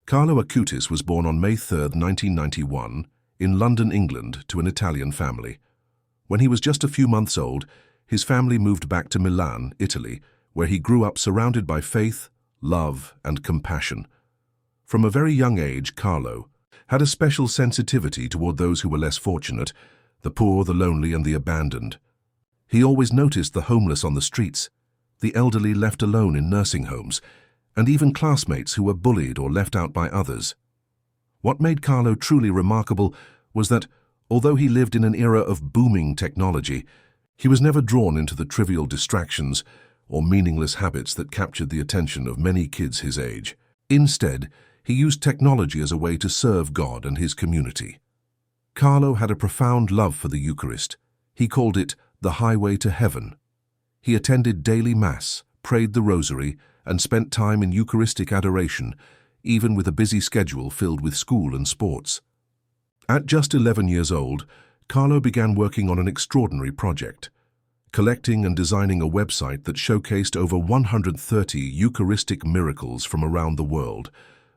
Carlo Acutis was born on May 3, 1991, in London, England, to an Italian family. When he was just a few months old, his family moved back to Milan, Italy, where he grew up surrounded by faith, love, and compassion. From a very young age, Carlo had a special sensitivity toward those who were less fortunate, the poor, the lonely, and the abandoned. He always noticed the homeless on the streets, the elderly left alone in nursing homes, and even classmates who were bullied or left out by others. What made Carlo truly remarkable was that, although he lived in an era of booming technology, he was never drawn into the trivial distractions or meaningless habits that captured the attention of many kids his age. Instead, he used technology as a way to serve God and his community. Carlo had a profound love for the Eucharist. He called it the highway to heaven. He attended daily Mass, prayed the Rosary, and spent time in Eucharistic adoration, even with a busy schedule filled with school and sports. At just 11 years old, Carlo began working on an extraordinary project, collecting and designing a website that showcased over 130 Eucharistic miracles from around the world,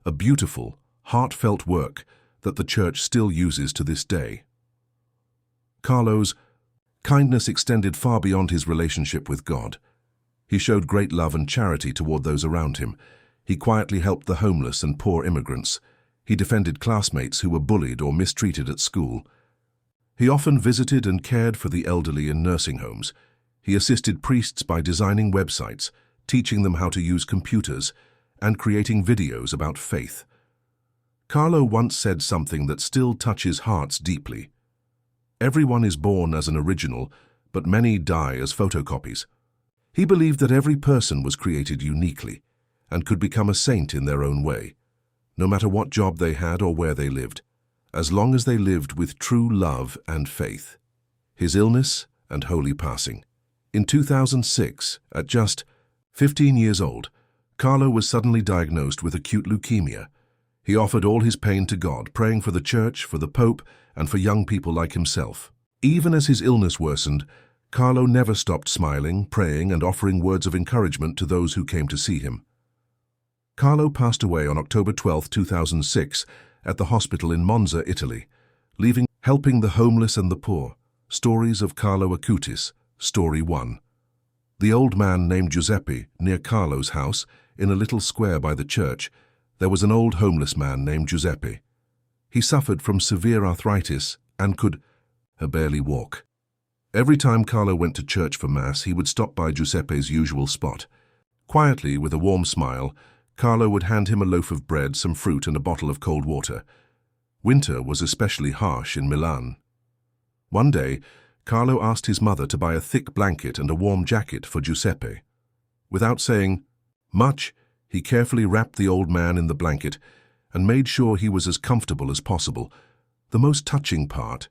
a beautiful, heartfelt work that the Church still uses to this day. Carlo's kindness extended far beyond his relationship with God. He showed great love and charity toward those around him. He quietly helped the homeless and poor immigrants. He defended classmates who were bullied or mistreated at school. He often visited and cared for the elderly in nursing homes. He assisted priests by designing websites, teaching them how to use computers, and creating videos about faith. Carlo once said something that still touches hearts deeply. Everyone is born as an original, but many die as photocopies. He believed that every person was created uniquely and could become a saint in their own way, no matter what job they had or where they lived, as long as they lived with true love and faith. His illness and holy passing. In 2006, at just 15 years old, Carlo was suddenly diagnosed with acute leukemia. He offered all his pain to God, praying for the Church, for the Pope, and for young people like himself. Even as his illness worsened, Carlo never stopped smiling, praying, and offering words of encouragement to those who came to see him. Carlo passed away on October 12, 2006, at the hospital in Monza, Italy, leaving Helping the Homeless and the Poor, Stories of Carlo Acutis, Story 1. The old man named Giuseppe, near Carlo's house, in a little square by the church, there was an old homeless man named Giuseppe. He suffered from severe arthritis and could barely walk. Every time Carlo went to church for Mass, he would stop by Giuseppe's usual spot. Quietly, with a warm smile, Carlo would hand him a loaf of bread, some fruit, and a bottle of cold water. Winter was especially harsh in Milan. One day, Carlo asked his mother to buy a thick blanket and a warm jacket for Giuseppe. Without saying much, he carefully wrapped the old man in the blanket and made sure he was as comfortable as possible. The most touching part: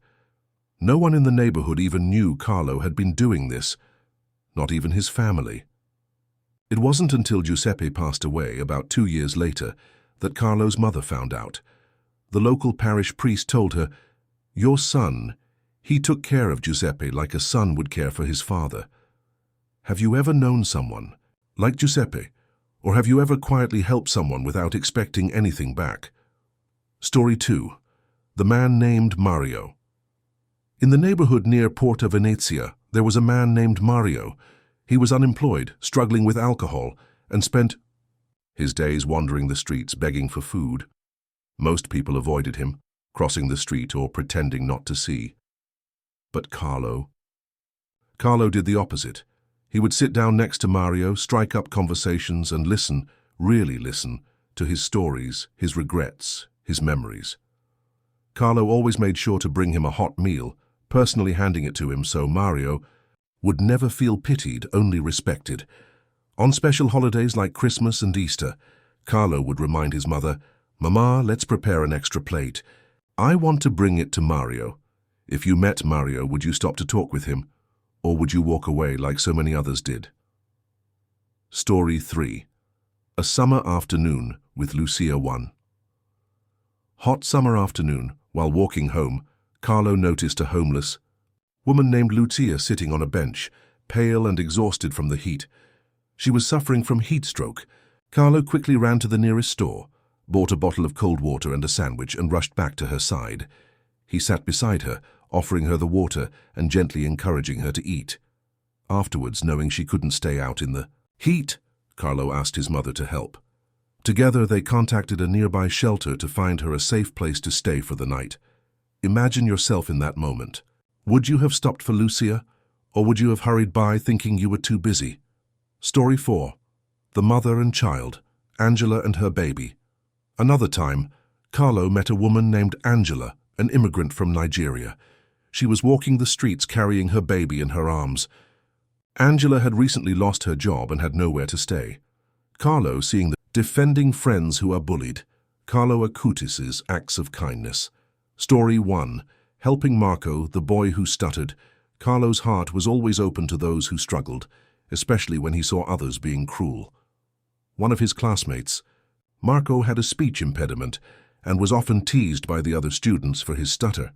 no one in the neighborhood even knew Carlo had been doing this, not even his family. It wasn't until Giuseppe passed away, about 2 years later, that Carlo's mother found out. The local parish priest told her, "Your son, he took care of Giuseppe like a son would care for his father." Have you ever known someone like Giuseppe, or have you ever quietly helped someone without expecting anything back? Story 2. The man named Mario. In the neighborhood near Porta Venezia, there was a man named Mario. He was unemployed, struggling with alcohol, and spent his days wandering the streets begging for food. Most people avoided him, crossing the street or pretending not to see. But Carlo did the opposite. He would sit down next to Mario, strike up conversations, and listen, really listen, to his stories, his regrets, his memories. Carlo always made sure to bring him a hot meal, personally handing it to him so Mario would never feel pitied, only respected. On special holidays like Christmas and Easter, Carlo would remind his mother, "Mama, let's prepare an extra plate. I want to bring it to Mario." If you met Mario, would you stop to talk with him, or would you walk away like so many others did? Story 3. A summer afternoon with Lucia 1. Hot summer afternoon, while walking home, Carlo noticed a homeless woman named Lucia sitting on a bench, pale and exhausted from the heat. She was suffering from heat stroke. Carlo quickly ran to the nearest store, bought a bottle of cold water and a sandwich, and rushed back to her side. He sat beside her, offering her the water and gently encouraging her to eat. Afterwards, knowing she couldn't stay out in the heat, Carlo asked his mother to help. Together, they contacted a nearby shelter to find her a safe place to stay for the night. Imagine yourself in that moment. Would you have stopped for Lucia, or would you have hurried by thinking you were too busy? Story 4. The Mother and Child, Angela and her baby. Another time, Carlo met a woman named Angela, an immigrant from Nigeria. She was walking the streets carrying her baby in her arms. Angela had recently lost her job and had nowhere to stay. Carlo, seeing the defending friends who are bullied, Carlo Acutis' acts of kindness. Story 1. Helping Marco, the boy who stuttered. Carlo's heart was always open to those who struggled, especially when he saw others being cruel. One of his classmates, Marco, had a speech impediment and was often teased by the other students for his stutter.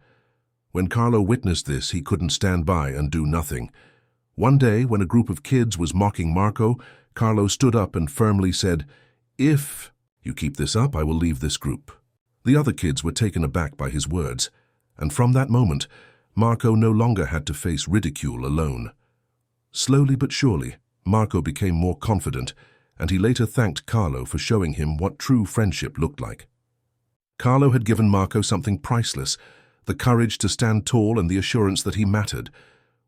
When Carlo witnessed this, he couldn't stand by and do nothing. One day, when a group of kids was mocking Marco, Carlo stood up and firmly said, "If you keep this up, I will leave this group." The other kids were taken aback by his words, and from that moment, Marco no longer had to face ridicule alone. Slowly but surely, Marco became more confident, and he later thanked Carlo for showing him what true friendship looked like. Carlo had given Marco something priceless, the courage to stand tall and the assurance that he mattered.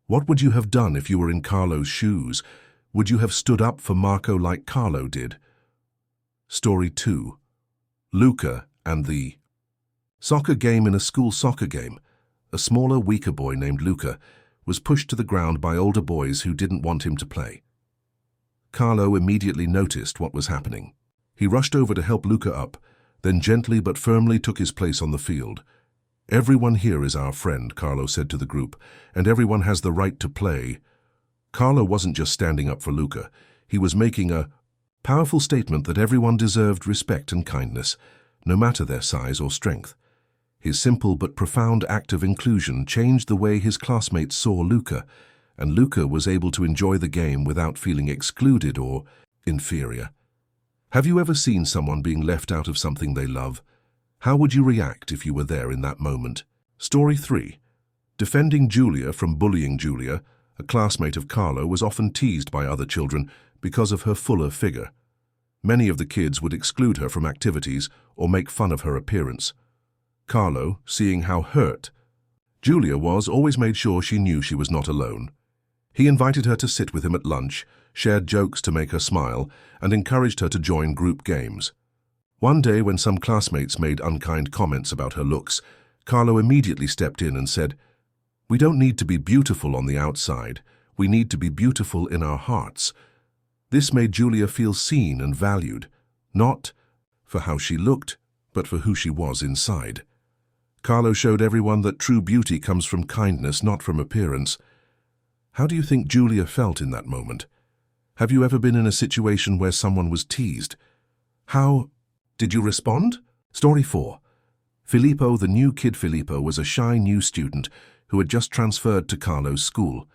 What would you have done if you were in Carlo's shoes? Would you have stood up for Marco like Carlo did? Story 2. Luca and the soccer game. In a school soccer game, a smaller, weaker boy named Luca was pushed to the ground by older boys who didn't want him to play. Carlo immediately noticed what was happening. He rushed over to help Luca up, then gently but firmly took his place on the field. "Everyone here is our friend," Carlo said to the group, "and everyone has the right to play." Carlo wasn't just standing up for Luca. He was making a powerful statement that everyone deserved respect and kindness, no matter their size or strength. His simple but profound act of inclusion changed the way his classmates saw Luca, and Luca was able to enjoy the game without feeling excluded or inferior. Have you ever seen someone being left out of something they love? How would you react if you were there in that moment? Story 3. Defending Julia from bullying. Julia, a classmate of Carlo, was often teased by other children because of her fuller figure. Many of the kids would exclude her from activities or make fun of her appearance. Carlo, seeing how hurt Julia was, always made sure she knew she was not alone. He invited her to sit with him at lunch, shared jokes to make her smile, and encouraged her to join group games. One day, when some classmates made unkind comments about her looks, Carlo immediately stepped in and said, "We don't need to be beautiful on the outside. We need to be beautiful in our hearts." This made Julia feel seen and valued, not for how she looked, but for who she was inside. Carlo showed everyone that true beauty comes from kindness, not from appearance. How do you think Julia felt in that moment? Have you ever been in a situation where someone was teased? How did you respond? Story 4. Filippo, the new kid. Filippo was a shy new student who had just transferred to Carlo's school.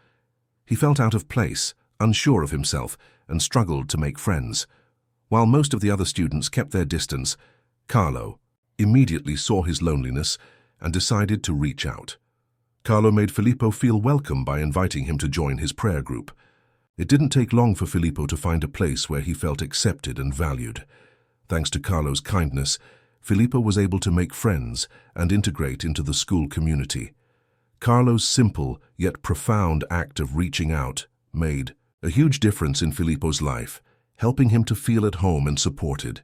He felt out of place, unsure of himself, and struggled to make friends. While most of the other students kept their distance, Carlo immediately saw his loneliness and decided to reach out. Carlo made Filippo feel welcome by inviting him to join his prayer group. It didn't take long for Filippo to find a place where he felt accepted and valued. Thanks to Carlo's kindness, Filippo was able to make friends and integrate into the school community. Carlo's simple yet profound act of reaching out made a huge difference in Filippo's life, helping him to feel at home and supported.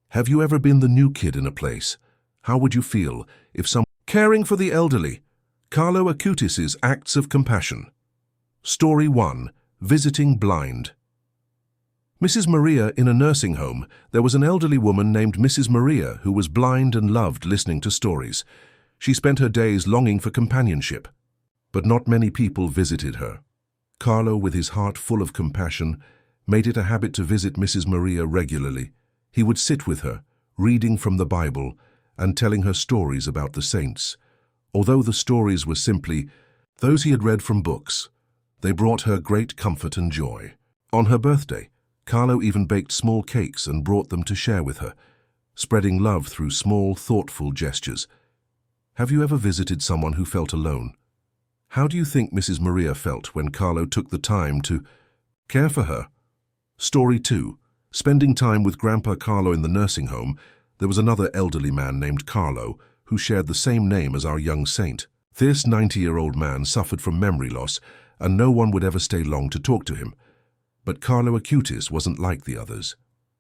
Have you ever been the new kid in a place? How would you feel if someone caring for the elderly? Carlo Acutis' acts of compassion. Story 1. Visiting blind. Mrs. Maria. In a nursing home, there was an elderly woman named Mrs. Maria who was blind and loved listening to stories. She spent her days longing for companionship, but not many people visited her. Carlo, with his heart full of compassion, made it a habit to visit Mrs. Maria regularly. He would sit with her, reading from the Bible and telling her stories about the saints. Although the stories were simply those he had read from books, they brought her great comfort and joy. On her birthday, Carlo even baked small cakes and brought them to share with her. spreading love through small, thoughtful gestures. Have you ever visited someone who felt alone? How do you think Mrs. Maria felt when Carlo took the time to care for her? Story 2. Spending time with Grandpa Carlo in the nursing home, there was another elderly man named Carlo who shared the same name as our young saint. This 90-year-old man suffered from memory loss, and no one would ever stay long to talk to him. But Carlo Acutis wasn't like the others.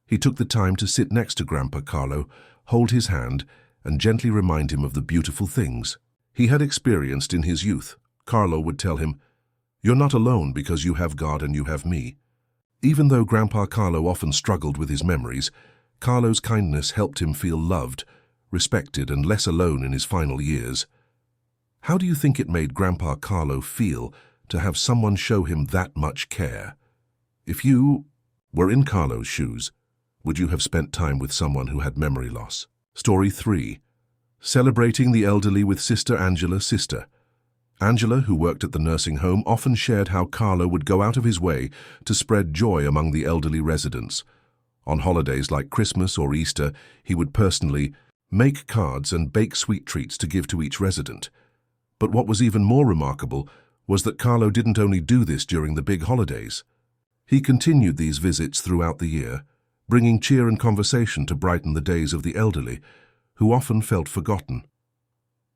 He took the time to sit next to Grandpa Carlo, hold his hand, and gently remind him of the beautiful things he had experienced in his youth. Carlo would tell him, "You're not alone because you have God and you have me." Even though Grandpa Carlo often struggled with his memories, Carlo's kindness helped him feel loved, respected, and less alone in his final years. How do you think it made Grandpa Carlo feel to have someone show him that much care? If you were in Carlo's shoes, would you have spent time with someone who had memory loss? Story 3. Celebrating the elderly with Sister Angela. Sister Angela, who worked at the nursing home, often shared how Carlo would go out of his way to spread joy among the elderly residents. On holidays like Christmas or Easter, he would personally make cards and bake sweet treats to give to each resident. But what was even more remarkable was that Carlo didn't only do this during the big holidays. He continued these visits throughout the year, bringing cheer and conversation to brighten the days of the elderly, who often felt forgotten.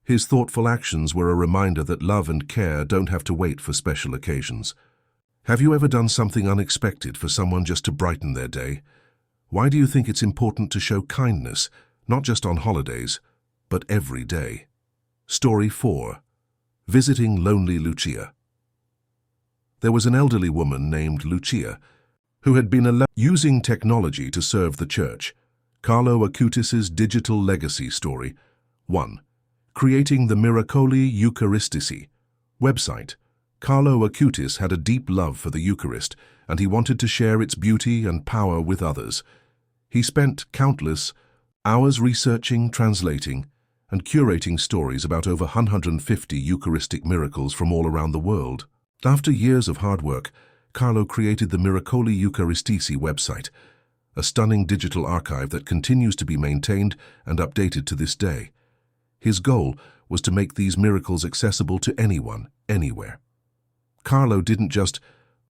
His thoughtful actions were a reminder that love and care don't have to wait for special occasions. Have you ever done something unexpected for someone just to brighten their day? Why do you think it's important to show kindness, not just on holidays, but every day? Story 4. Visiting lonely Lucia. There was an elderly woman named Lucia who had been using technology to serve the church. Carlo Acutis' digital legacy story. 1. Creating the Miracoli Eucharistici website. Carlo Acutis had a deep love for the Eucharist, and he wanted to share its beauty and power with others. He spent countless hours researching, translating, and curating stories about over 150 Eucharistic miracles from all around the world. After years of hard work, Carlo created the Miracoli Eucharistici website, a stunning digital archive that continues to be maintained and updated to this day. His goal was to make these miracles accessible to anyone, anywhere. Carlo didn't just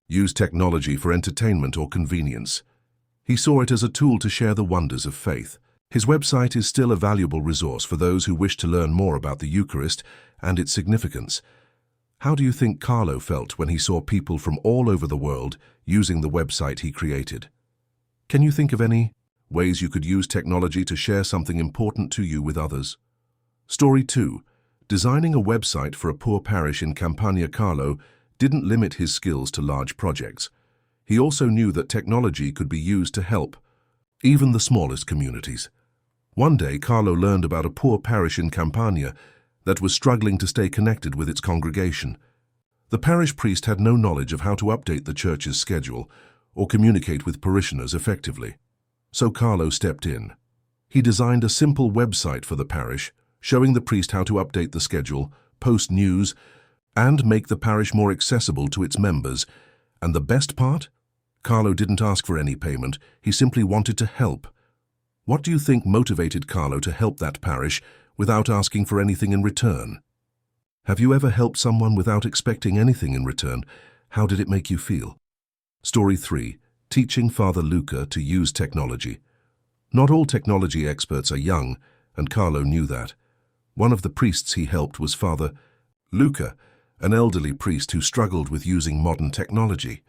use technology for entertainment or convenience. He saw it as a tool to share the wonders of faith. His website is still a valuable resource for those who wish to learn more about the Eucharist and its significance. How do you think Carlo felt when he saw people from all over the world using the website he created? Can you think of any ways you could use technology to share something important to you with others? Story 2. Designing a website for a poor parish in Campania. Carlo didn't limit his skills to large projects. He also knew that technology could be used to help even the smallest communities. One day, Carlo learned about a poor parish in Campania that was struggling to stay connected with its congregation. The parish priest had no knowledge of how to update the church's schedule or communicate with parishioners effectively. So Carlo stepped in. He designed a simple website for the parish, showing the priest how to update the schedule, post news, and make the parish more accessible to its members. And the best part? Carlo didn't ask for any payment. He simply wanted to help. What do you think motivated Carlo to help that parish without asking for anything in return? Have you ever helped someone without expecting anything in return? How did it make you feel? Story 3. Teaching Father Luca to use technology. Not all technology experts are young, and Carlo knew that. One of the priests he helped was Father Luca, an elderly priest who struggled with using modern technology.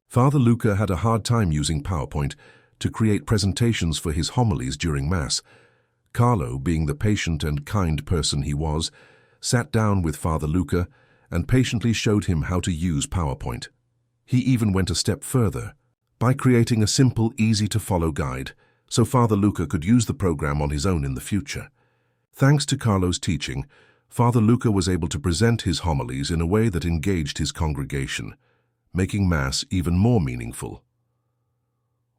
Father Luca had a hard time using PowerPoint to create presentations for his homilies during Mass. Carlo, being the patient and kind person he was, sat down with Father Luca and patiently showed him how to use PowerPoint. He even went a step further by creating a simple, easy-to-follow guide so Father Luca could use the program on his own in the future. Thanks to Carlo's teaching, Father Luca was able to present his homilies in a way that engaged his congregation, making Mass even more meaningful.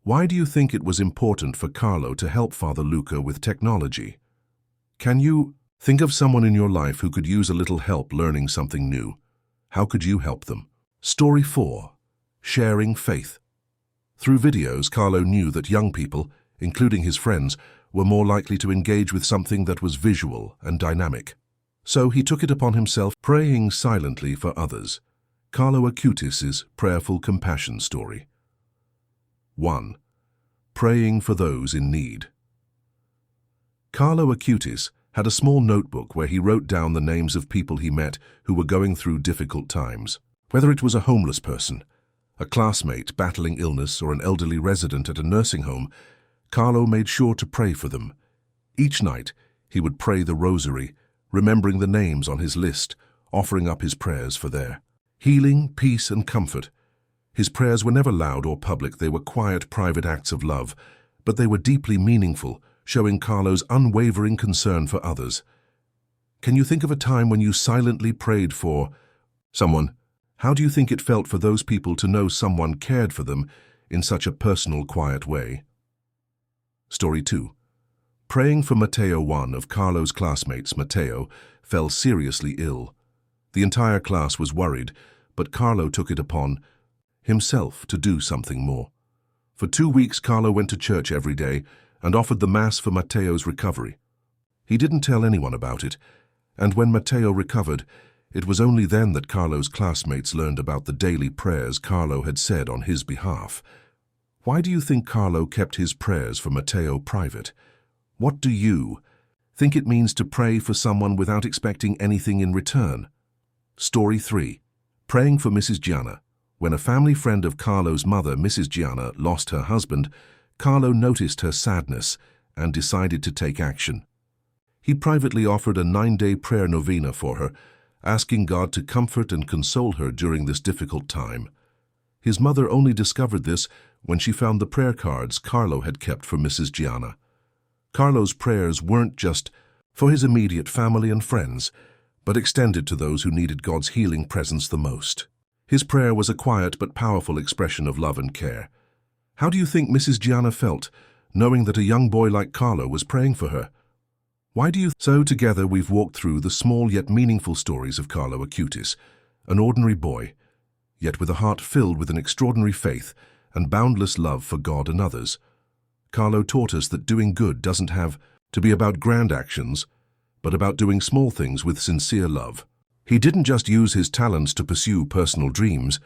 Why do you think it was important for Carlo to help Father Luca with technology? Can you think of someone in your life who could use a little help learning something new? How could you help them? Story 4. Sharing faith. Through videos, Carlo knew that young people, including his friends, were more likely to engage with something that was visual and dynamic. So he took it upon himself, praying silently for others. Carlo Acutis' prayerful compassion story. 1. Praying for those in need. Carlo Acutis had a small notebook where he wrote down the names of people he met who were going through difficult times. Whether it was a homeless person, a classmate battling illness, or an elderly resident at a nursing home, Carlo made sure to pray for them. Each night, he would pray the rosary, remembering the names on his list, offering up his prayers for their healing, peace, and comfort. His prayers were never loud or public. They were quiet, private acts of love, but they were deeply meaningful, showing Carlo's unwavering concern for others. Can you think of a time when you silently prayed for someone? How do you think it felt for those people to know someone cared for them in such a personal, quiet way? Story 2. Praying for Matteo. One of Carlo's classmates, Matteo, fell seriously ill. The entire class was worried, but Carlo took it upon himself to do something more. For 2 weeks, Carlo went to church every day and offered the Mass for Matteo's recovery. He didn't tell anyone about it, and when Matteo recovered, it was only then that Carlo's classmates learned about the daily prayers Carlo had said on his behalf. Why do you think Carlo kept his prayers for Matteo private? What do you think it means to pray for someone without expecting anything in return? Story 3. Praying for Mrs. Gianna. When a family friend of Carlo's mother, Mrs. Gianna, lost her husband, Carlo noticed her sadness and decided to take action. He privately offered a 9-day prayer novena for her, asking God to comfort and console her during this difficult time. His mother only discovered this when she found the prayer cards Carlo had kept for Mrs. Gianna. Carlo's prayers weren't just for his immediate family and friends, but extended to those who needed God's healing presence the most. His prayer was a quiet but powerful expression of love and care. How do you think Mrs. Gianna felt, knowing that a young boy like Carlo was praying for her? Why do you So together we've walked through the small yet meaningful stories of Carlo Acutis, an ordinary boy, yet with a heart filled with an extraordinary faith and boundless love for God and others. Carlo taught us that doing good doesn't have to be about grand actions, but about doing small things with sincere love. He didn't just use his talents to pursue personal dreams.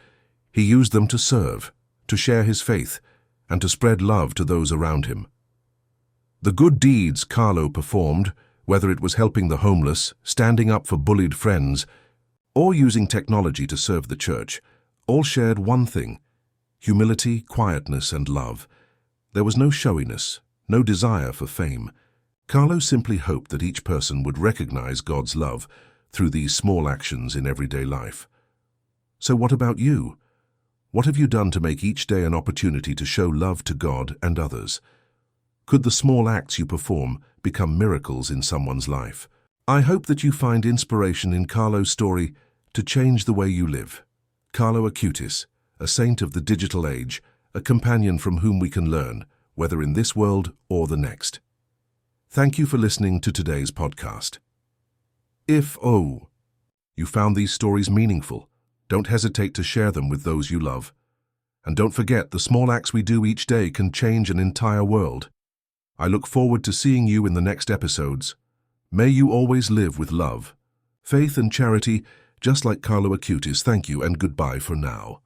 He used them to serve, to share his faith, and to spread love to those around him. The good deeds Carlo performed, whether it was helping the homeless, standing up for bullied friends, or using technology to serve the church, all shared one thing: humility, quietness, and love. There was no showiness, no desire for fame. Carlo simply hoped that each person would recognize God's love through these small actions in everyday life. So what about you? What have you done to make each day an opportunity to show love to God and others? Could the small acts you perform become miracles in someone's life? I hope that you find inspiration in Carlo's story to change the way you live. Carlo Acutis, a saint of the digital age, a companion from whom we can learn, whether in this world or the next. Thank you for listening to today's podcast. If you found these stories meaningful, don't hesitate to share them with those you love. And don't forget, the small acts we do each day can change an entire world. I look forward to seeing you in the next episodes. May you always live with love, faith, and charity, just like Carlo Acutis. Thank you and goodbye for now.